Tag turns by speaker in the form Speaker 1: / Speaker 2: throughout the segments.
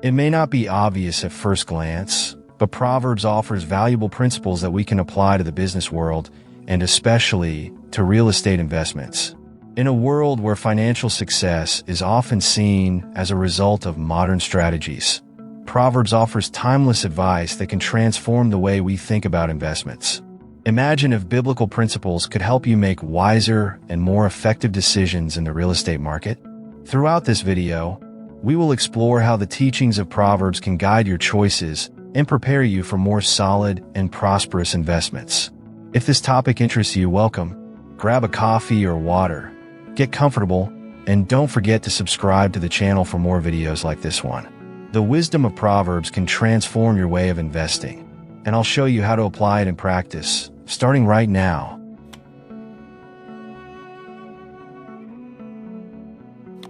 Speaker 1: It may not be obvious at first glance, but Proverbs offers valuable principles that we can apply to the business world and especially to real estate investments. In a world where financial success is often seen as a result of modern strategies, Proverbs offers timeless advice that can transform the way we think about investments. Imagine if biblical principles could help you make wiser and more effective decisions in the real estate market. Throughout this video, we will explore how the teachings of Proverbs can guide your choices and prepare you for more solid and prosperous investments. If this topic interests you, welcome. Grab a coffee or water, get comfortable, and don't forget to subscribe to the channel for more videos like this one. The wisdom of Proverbs can transform your way of investing, and I'll show you how to apply it in practice, starting right now.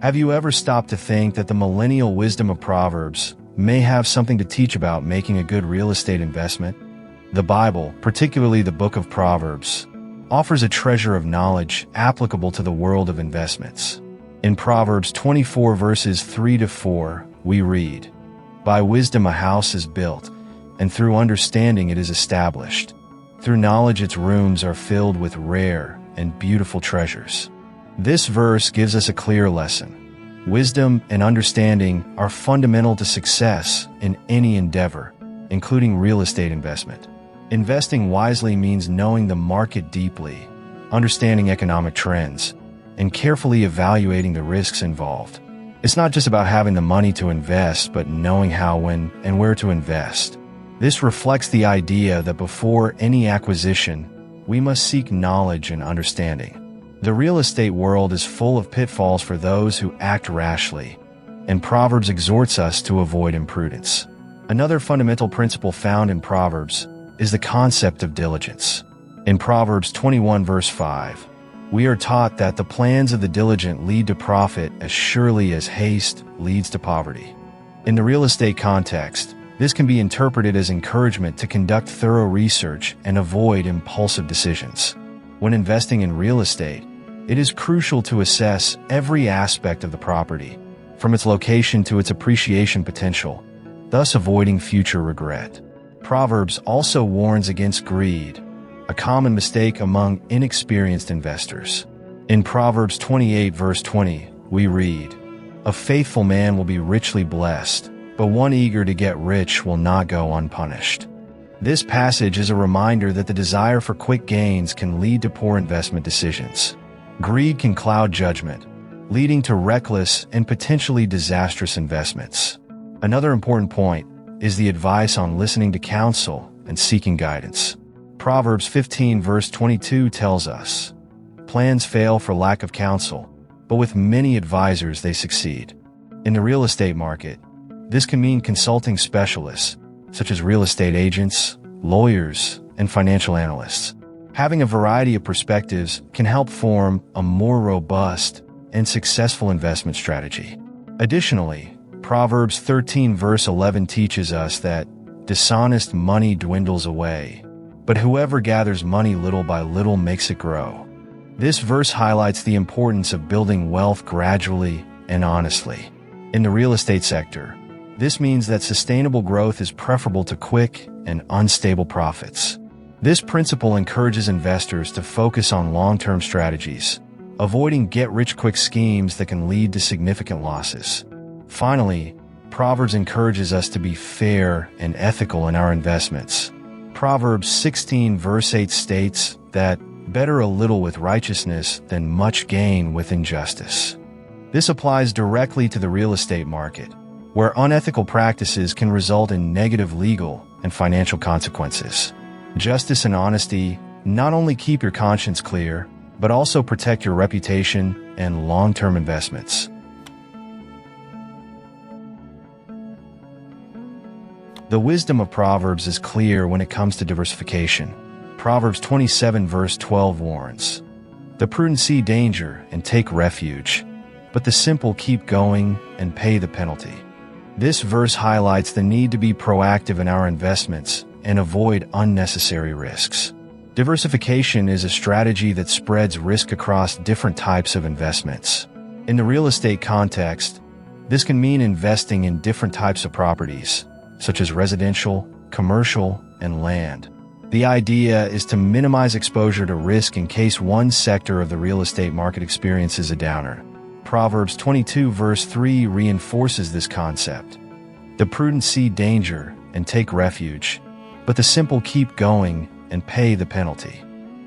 Speaker 1: Have you ever stopped to think that the millennial wisdom of Proverbs may have something to teach about making a good real estate investment? The Bible, particularly the book of Proverbs, offers a treasure of knowledge applicable to the world of investments. In Proverbs 24 verses 3-4, we read, "By wisdom a house is built, and through understanding it is established. Through knowledge its rooms are filled with rare and beautiful treasures." This verse gives us a clear lesson. Wisdom and understanding are fundamental to success in any endeavor, including real estate investment. Investing wisely means knowing the market deeply, understanding economic trends, and carefully evaluating the risks involved. It's not just about having the money to invest, but knowing how, when, and where to invest. This reflects the idea that before any acquisition, we must seek knowledge and understanding. The real estate world is full of pitfalls for those who act rashly, and Proverbs exhorts us to avoid imprudence. Another fundamental principle found in Proverbs is the concept of diligence. In Proverbs 21 verse 5, we are taught that the plans of the diligent lead to profit as surely as haste leads to poverty. In the real estate context, this can be interpreted as encouragement to conduct thorough research and avoid impulsive decisions. When investing in real estate, it is crucial to assess every aspect of the property, from its location to its appreciation potential, thus avoiding future regret. Proverbs also warns against greed, a common mistake among inexperienced investors. In Proverbs 28 verse 20, we read, "A faithful man will be richly blessed, but one eager to get rich will not go unpunished." This passage is a reminder that the desire for quick gains can lead to poor investment decisions. Greed can cloud judgment, leading to reckless and potentially disastrous investments. Another important point is the advice on listening to counsel and seeking guidance. Proverbs 15 verse 22 tells us, "Plans fail for lack of counsel, but with many advisors they succeed." In the real estate market, this can mean consulting specialists, such as real estate agents, lawyers, and financial analysts. Having a variety of perspectives can help form a more robust and successful investment strategy. Additionally, Proverbs 13 verse 11 teaches us that dishonest money dwindles away, but whoever gathers money little by little makes it grow. This verse highlights the importance of building wealth gradually and honestly. In the real estate sector, this means that sustainable growth is preferable to quick and unstable profits. This principle encourages investors to focus on long-term strategies, avoiding get-rich-quick schemes that can lead to significant losses. Finally, Proverbs encourages us to be fair and ethical in our investments. Proverbs 16 verse 8 states that, "Better a little with righteousness than much gain with injustice." This applies directly to the real estate market, where unethical practices can result in negative legal and financial consequences. Justice and honesty not only keep your conscience clear, but also protect your reputation and long-term investments. The wisdom of Proverbs is clear when it comes to diversification. Proverbs 27 verse 12 warns, "The prudent see danger and take refuge, but the simple keep going and pay the penalty." This verse highlights the need to be proactive in our investments and avoid unnecessary risks. Diversification is a strategy that spreads risk across different types of investments. In the real estate context, This can mean investing in different types of properties, such as residential, commercial, and land. The idea is to minimize exposure to risk in case one sector of the real estate market experiences a downer. Proverbs 22 verse 3 reinforces this concept. The prudent see danger and take refuge, but the simple keep going and pay the penalty.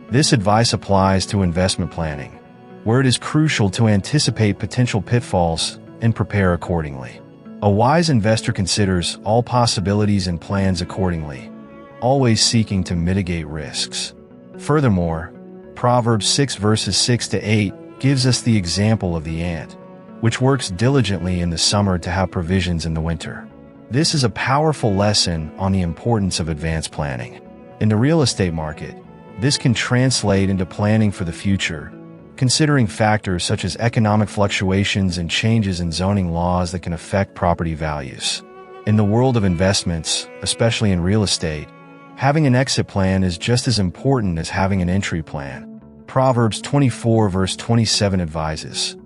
Speaker 1: This advice applies to investment planning, where it is crucial to anticipate potential pitfalls and prepare accordingly. A wise investor considers all possibilities and plans accordingly, always seeking to mitigate risks. Furthermore, Proverbs 6 verses 6 to 8 gives us the example of the ant, which works diligently in the summer to have provisions in the winter. This is a powerful lesson on the importance of advanced planning. In the real estate market, this can translate into planning for the future, considering factors such as economic fluctuations and changes in zoning laws that can affect property values. In the world of investments, especially in real estate, having an exit plan is just as important as having an entry plan. Proverbs 24 verse 27 advises,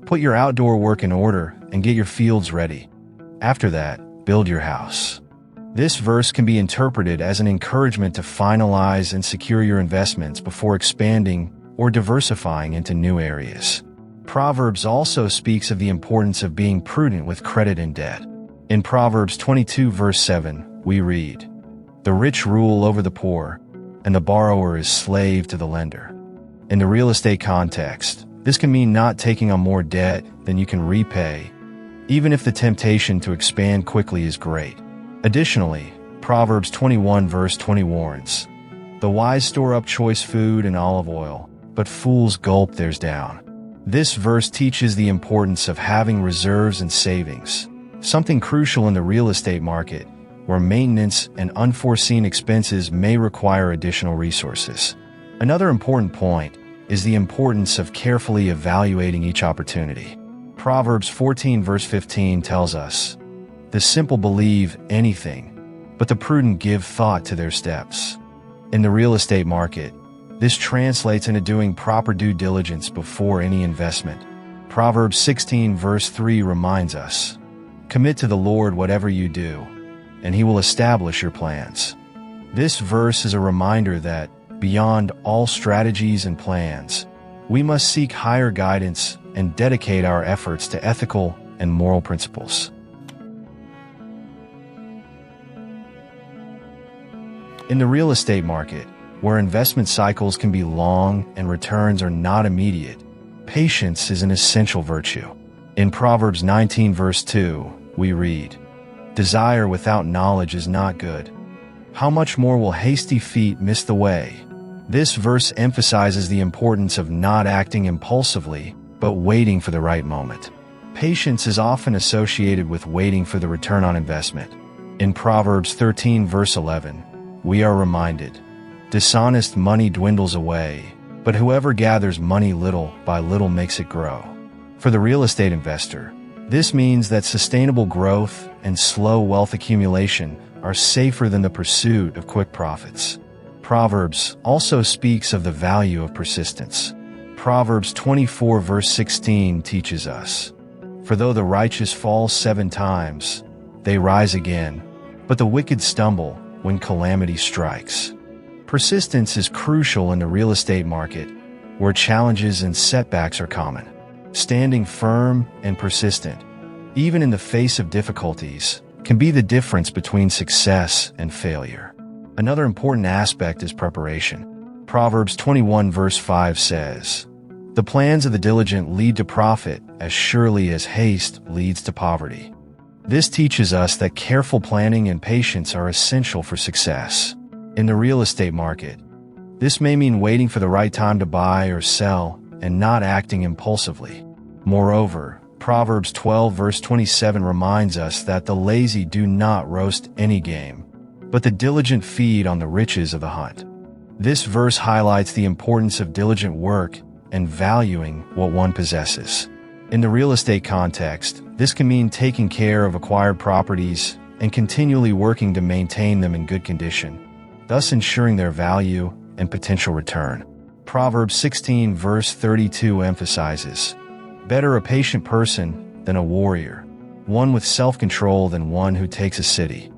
Speaker 1: "Put your outdoor work in order and get your fields ready. After that, build your house." This verse can be interpreted as an encouragement to finalize and secure your investments before expanding or diversifying into new areas. Proverbs also speaks of the importance of being prudent with credit and debt. In Proverbs 22 verse 7, we read, "The rich rule over the poor, and the borrower is slave to the lender." In the real estate context, this can mean not taking on more debt than you can repay, even if the temptation to expand quickly is great. Additionally, Proverbs 21 verse 20 warns, "The wise store up choice food and olive oil, but fools gulp theirs down." This verse teaches the importance of having reserves and savings, something crucial in the real estate market, where maintenance and unforeseen expenses may require additional resources. Another important point is the importance of carefully evaluating each opportunity. Proverbs 14 verse 15 tells us, "The simple believe anything, but the prudent give thought to their steps." In the real estate market, this translates into doing proper due diligence before any investment. Proverbs 16 verse 3 reminds us, "Commit to the Lord whatever you do, and He will establish your plans." This verse is a reminder that, beyond all strategies and plans, we must seek higher guidance and dedicate our efforts to ethical and moral principles. In the real estate market, where investment cycles can be long and returns are not immediate, patience is an essential virtue. In Proverbs 19 verse 2, we read, "Desire without knowledge is not good. How much more will hasty feet miss the way?" This verse emphasizes the importance of not acting impulsively, but waiting for the right moment. Patience is often associated with waiting for the return on investment. In Proverbs 13 verse 11, we are reminded, "Dishonest money dwindles away, but whoever gathers money little by little makes it grow." For the real estate investor, this means that sustainable growth and slow wealth accumulation are safer than the pursuit of quick profits. Proverbs also speaks of the value of persistence. Proverbs 24 verse 16 teaches us, "For though the righteous fall 7 times, they rise again, but the wicked stumble when calamity strikes." Persistence is crucial in the real estate market, where challenges and setbacks are common. Standing firm and persistent, even in the face of difficulties, can be the difference between success and failure. Another important aspect is preparation. Proverbs 21 verse 5 says, "The plans of the diligent lead to profit as surely as haste leads to poverty." This teaches us that careful planning and patience are essential for success. In the real estate market, this may mean waiting for the right time to buy or sell and not acting impulsively. Moreover, Proverbs 12 verse 27 reminds us that the lazy do not roast any game, but the diligent feed on the riches of the hunt. This verse highlights the importance of diligent work and valuing what one possesses. In the real estate context, this can mean taking care of acquired properties and continually working to maintain them in good condition, thus ensuring their value and potential return. Proverbs 16 verse 32 emphasizes, "Better a patient person than a warrior." one with self-control than one who takes a city.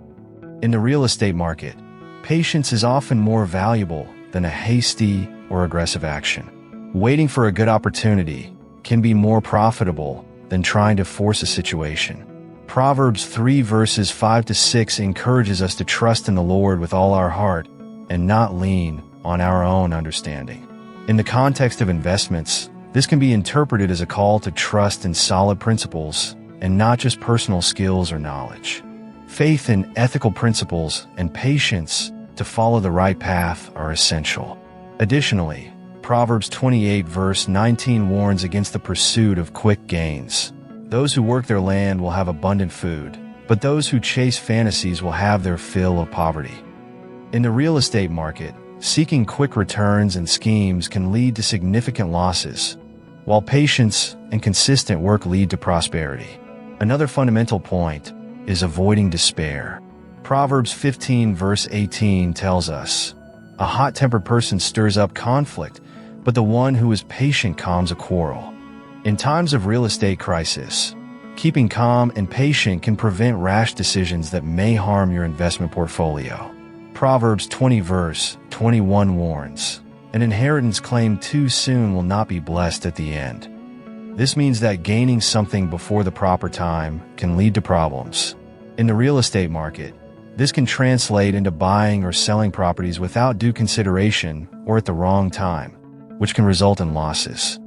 Speaker 1: In the real estate market, patience is often more valuable than a hasty or aggressive action. Waiting for a good opportunity can be more profitable than trying to force a situation. Proverbs 3 verses 5 to 6 encourages us to trust in the Lord with all our heart and not lean on our own understanding. In the context of investments, this can be interpreted as a call to trust in solid principles and not just personal skills or knowledge. Faith in ethical principles and patience to follow the right path are essential. Additionally, Proverbs 28 verse 19 warns against the pursuit of quick gains. Those who work their land will have abundant food, but those who chase fantasies will have their fill of poverty. In the real estate market, seeking quick returns and schemes can lead to significant losses, while patience and consistent work lead to prosperity. Another fundamental point is avoiding despair. Proverbs 15 verse 18 tells us, "A hot-tempered person stirs up conflict, but the one who is patient calms a quarrel." In times of real estate crisis, keeping calm and patient can prevent rash decisions that may harm your investment portfolio. Proverbs 20 verse 21 warns, "An inheritance claimed too soon will not be blessed at the end." This means that gaining something before the proper time can lead to problems. In the real estate market, this can translate into buying or selling properties without due consideration or at the wrong time, which can result in losses.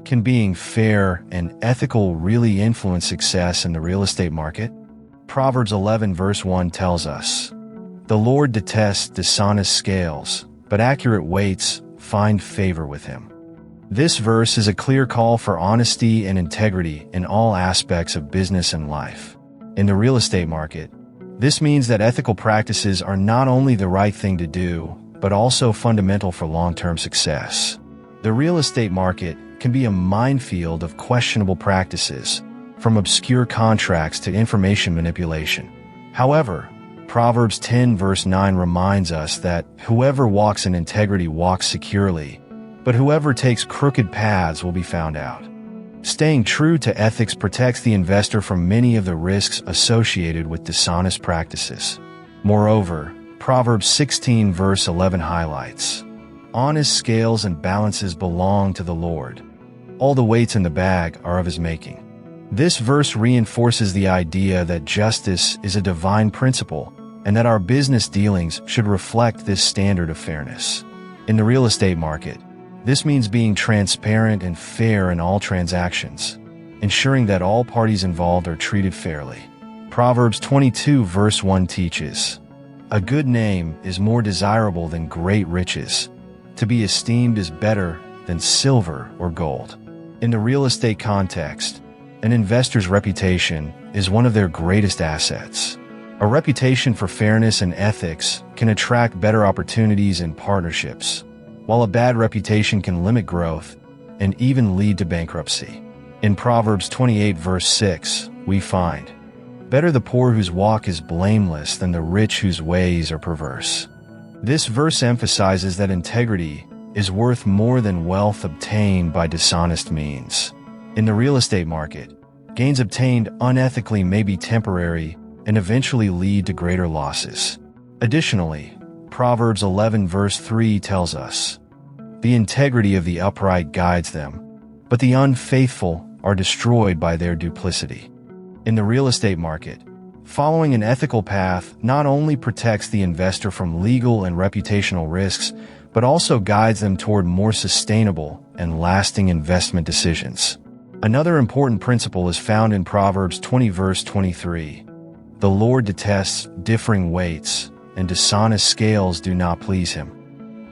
Speaker 1: Can being fair and ethical really influence success in the real estate market? Proverbs 11 verse 1 tells us, "The Lord detests dishonest scales, but accurate weights find favor with him." This verse is a clear call for honesty and integrity in all aspects of business and life. In the real estate market, this means that ethical practices are not only the right thing to do, but also fundamental for long-term success. The real estate market can be a minefield of questionable practices, from obscure contracts to information manipulation. However, Proverbs 10 verse 9 reminds us that whoever walks in integrity walks securely, but whoever takes crooked paths will be found out. Staying true to ethics protects the investor from many of the risks associated with dishonest practices. Moreover, Proverbs 16 verse 11 highlights, "Honest scales and balances belong to the Lord. All the weights in the bag are of his making." This verse reinforces the idea that justice is a divine principle and that our business dealings should reflect this standard of fairness. In the real estate market, this means being transparent and fair in all transactions, ensuring that all parties involved are treated fairly. Proverbs 22 verse 1 teaches, "A good name is more desirable than great riches. To be esteemed is better than silver or gold." In the real estate context, an investor's reputation is one of their greatest assets. A reputation for fairness and ethics can attract better opportunities and partnerships, while a bad reputation can limit growth and even lead to bankruptcy. In Proverbs 28 verse 6, we find, "Better the poor whose walk is blameless than the rich whose ways are perverse." This verse emphasizes that integrity is worth more than wealth obtained by dishonest means. In the real estate market, gains obtained unethically may be temporary and eventually lead to greater losses. Additionally, Proverbs 11 verse 3 tells us, "The integrity of the upright guides them, but the unfaithful are destroyed by their duplicity." In the real estate market, following an ethical path not only protects the investor from legal and reputational risks, but also guides them toward more sustainable and lasting investment decisions. Another important principle is found in Proverbs 20 verse 23. "The Lord detests differing weights, and dishonest scales do not please him."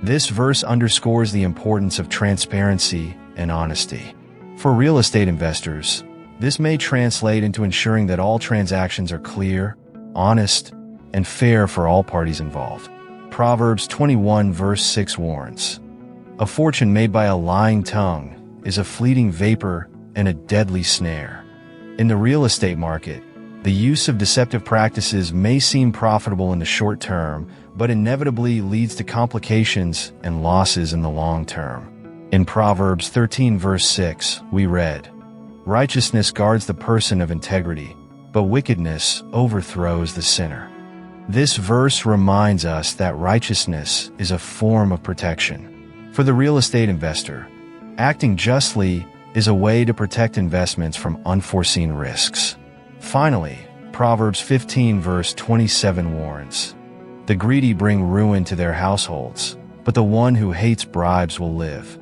Speaker 1: This verse underscores the importance of transparency and honesty. For real estate investors, this may translate into ensuring that all transactions are clear, honest, and fair for all parties involved. Proverbs 21 verse 6 warns, "A fortune made by a lying tongue is a fleeting vapor and a deadly snare." In the real estate market, the use of deceptive practices may seem profitable in the short term, but inevitably leads to complications and losses in the long term. In Proverbs 13 verse 6, we read, "Righteousness guards the person of integrity, but wickedness overthrows the sinner." This verse reminds us that righteousness is a form of protection. For the real estate investor, acting justly is a way to protect investments from unforeseen risks. Finally, Proverbs 15 verse 27 warns, "The greedy bring ruin to their households, but the one who hates bribes will live."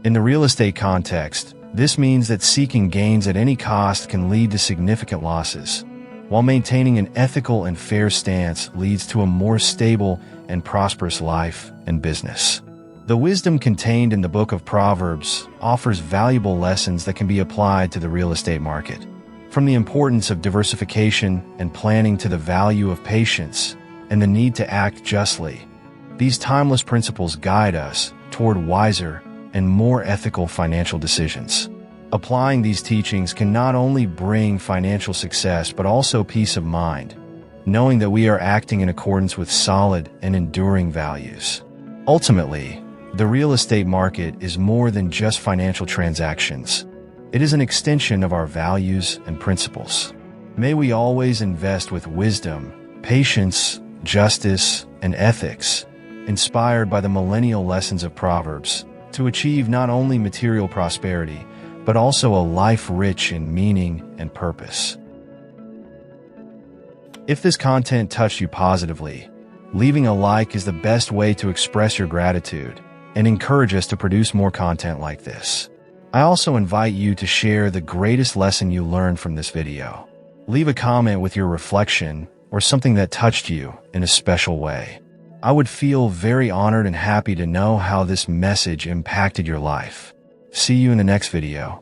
Speaker 1: In the real estate context, this means that seeking gains at any cost can lead to significant losses, while maintaining an ethical and fair stance leads to a more stable and prosperous life and business. The wisdom contained in the book of Proverbs offers valuable lessons that can be applied to the real estate market. From the importance of diversification and planning to the value of patience and the need to act justly, these timeless principles guide us toward wiser and more ethical financial decisions. Applying these teachings can not only bring financial success but also peace of mind, knowing that we are acting in accordance with solid and enduring values. Ultimately, the real estate market is more than just financial transactions. It is an extension of our values and principles. May we always invest with wisdom, patience, justice, and ethics, inspired by the millennial lessons of Proverbs, to achieve not only material prosperity, but also a life rich in meaning and purpose. If this content touched you positively, leaving a like is the best way to express your gratitude and encourage us to produce more content like this. I also invite you to share the greatest lesson you learned from this video. Leave a comment with your reflection or something that touched you in a special way. I would feel very honored and happy to know how this message impacted your life. See you in the next video.